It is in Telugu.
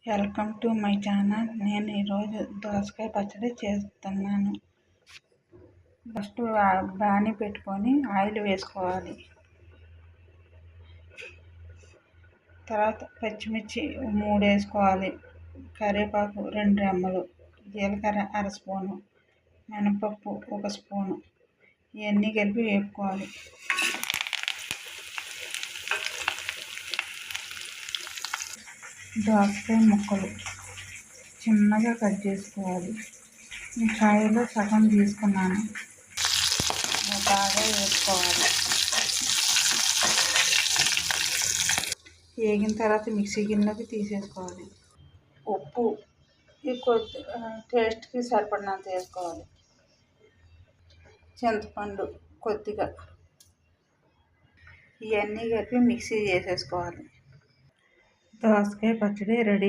Welcome to my channel. నేను ఈరోజు దోసకాయ పచ్చడి చేస్తున్నాను. ఫస్ట్ బాణీ పెట్టుకొని ఆయిల్ వేసుకోవాలి. తర్వాత పచ్చిమిర్చి 3 వేసుకోవాలి. కరివేపాకు 2 రెమ్మలు, జీలకర్ర 1/2 స్పూను, మినపప్పు 1 స్పూను, ఇవన్నీ కలిపి వేపుకోవాలి. దోసకాయ ముక్కలు చిన్నగా కట్ చేసుకోవాలి. ఈ కాయలో సగం తీసుకున్నాను. బాగా వేసుకోవాలి. వేగిన తర్వాత మిక్సీ గిన్నెలోకి తీసేసుకోవాలి. ఉప్పు కొద్ది టేస్ట్కి సరిపడినంత వేసుకోవాలి. చింతపండు కొద్దిగా, ఇవన్నీ కలిపి మిక్సీ చేసేసుకోవాలి. దోసకాయ పచ్చడి రెడీ.